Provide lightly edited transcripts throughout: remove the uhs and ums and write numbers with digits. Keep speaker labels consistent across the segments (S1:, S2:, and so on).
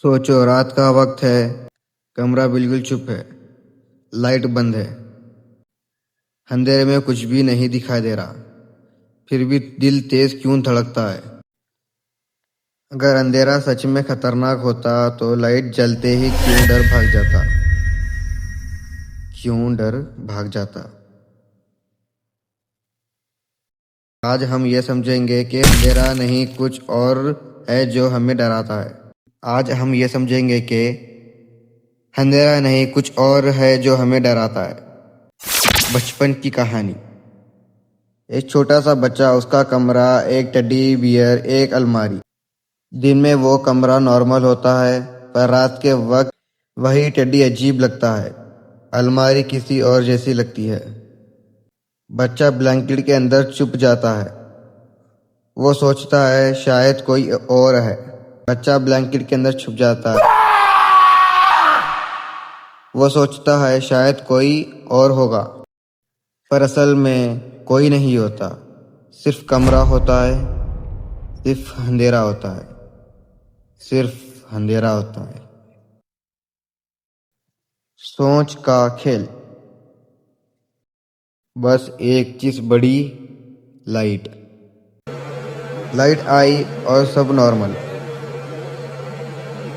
S1: सोचो, रात का वक्त है, कमरा बिल्कुल चुप है, लाइट बंद है, अंधेरे में कुछ भी नहीं दिखाई दे रहा, फिर भी दिल तेज क्यों धड़कता है। अगर अंधेरा सच में खतरनाक होता तो लाइट जलते ही क्यों डर भाग जाता। आज हम ये समझेंगे कि अंधेरा नहीं कुछ और है जो हमें डराता है। आज हम ये समझेंगे कि अंधेरा नहीं कुछ और है जो हमें डराता है। बचपन की कहानी। एक छोटा सा बच्चा, उसका कमरा, एक टेडी बियर, एक अलमारी। दिन में वो कमरा नॉर्मल होता है, पर रात के वक्त वही टेडी अजीब लगता है। अलमारी किसी और जैसी लगती है। बच्चा ब्लैंकेट के अंदर छुप जाता है। वो सोचता है शायद कोई और है। बच्चा ब्लैंकेट के अंदर छुप जाता है। वो सोचता है शायद कोई और होगा, पर असल में कोई नहीं होता। सिर्फ कमरा होता है, सिर्फ अंधेरा होता है, सिर्फ अंधेरा होता है। सोच का खेल। बस एक चीज बड़ी, लाइट। लाइट आई और सब नॉर्मल।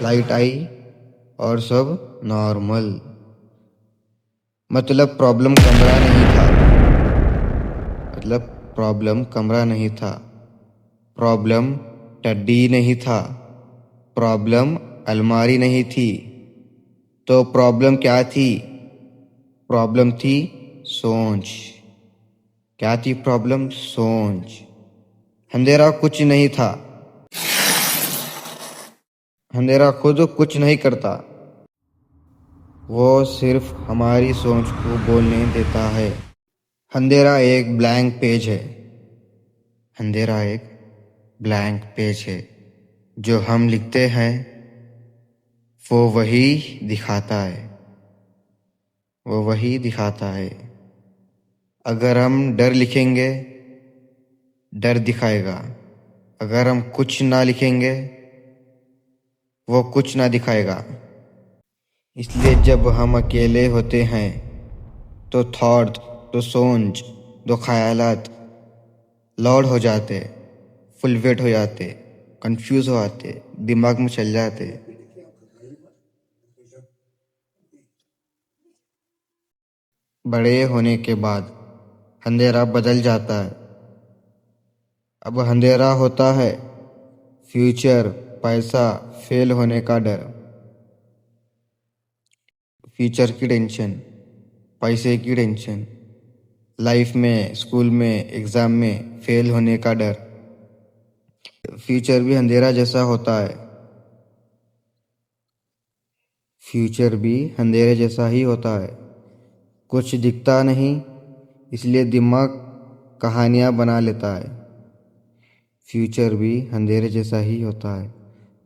S1: लाइट आई और सब नॉर्मल। मतलब प्रॉब्लम कमरा नहीं था। मतलब प्रॉब्लम कमरा नहीं था। प्रॉब्लम टड्डी नहीं था। प्रॉब्लम अलमारी नहीं थी। तो प्रॉब्लम क्या थी? प्रॉब्लम थी सोच। क्या थी प्रॉब्लम? सोच। अंधेरा कुछ नहीं था। अंधेरा खुद कुछ नहीं करता। वो सिर्फ हमारी सोच को बोलने देता है। अंधेरा एक ब्लैंक पेज है। अंधेरा एक ब्लैंक पेज है। जो हम लिखते हैं वो वही दिखाता है। वो वही दिखाता है। अगर हम डर लिखेंगे, डर दिखाएगा। अगर हम कुछ ना लिखेंगे, वो कुछ ना दिखाएगा। इसलिए जब हम अकेले होते हैं तो थॉट, तो सोच, तो ख्यालात लाउड हो जाते, फुल वेट हो जाते, कंफ्यूज हो जाते, दिमाग में चल जाते। बड़े होने के बाद अंधेरा बदल जाता है। अब अंधेरा होता है फ्यूचर, पैसा, फेल होने का डर। फ्यूचर की टेंशन, पैसे की टेंशन, लाइफ में, स्कूल में, एग्जाम में फेल होने का डर। फ्यूचर भी अंधेरा जैसा होता है। फ्यूचर भी अंधेरे जैसा ही होता है। कुछ दिखता नहीं, इसलिए दिमाग कहानियां बना लेता है। फ्यूचर भी अंधेरे जैसा ही होता है।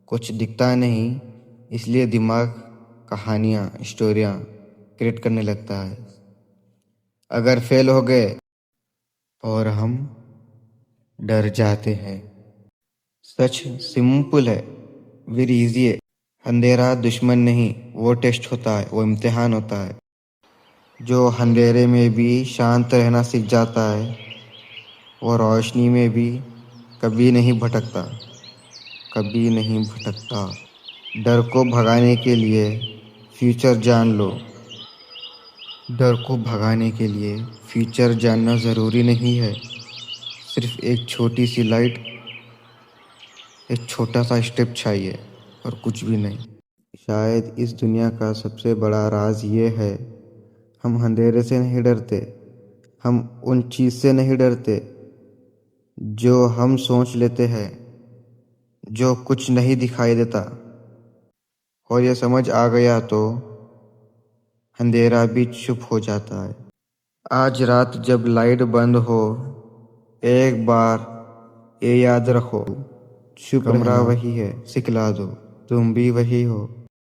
S1: कुछ दिखता नहीं, इसलिए दिमाग कहानियां, स्टोरियां क्रिएट करने लगता है। अगर फेल हो गए और हम डर जाते हैं। सच सिंपल है, वेरी इजी है। अंधेरा दुश्मन नहीं, वो टेस्ट होता है, वो इम्तिहान होता है। जो अंधेरे में भी शांत रहना सीख जाता है, वो रोशनी में भी कभी नहीं भटकता। कभी नहीं भटकता। डर को भगाने के लिए फ्यूचर जान लो। डर को भगाने के लिए फ्यूचर जानना ज़रूरी नहीं है। सिर्फ एक छोटी सी लाइट, एक छोटा सा स्टेप चाहिए, और कुछ भी नहीं। शायद इस दुनिया का सबसे बड़ा राज ये है, हम अंधेरे से नहीं डरते। हम उन चीज़ से नहीं डरते जो हम सोच लेते हैं, जो कुछ नहीं दिखाई देता। और ये समझ आ गया तो अंधेरा भी चुप हो जाता है। आज रात जब लाइट बंद हो, एक बार ये याद रखो, चुप कमरा वही है, सिखला दो, तुम भी वही हो।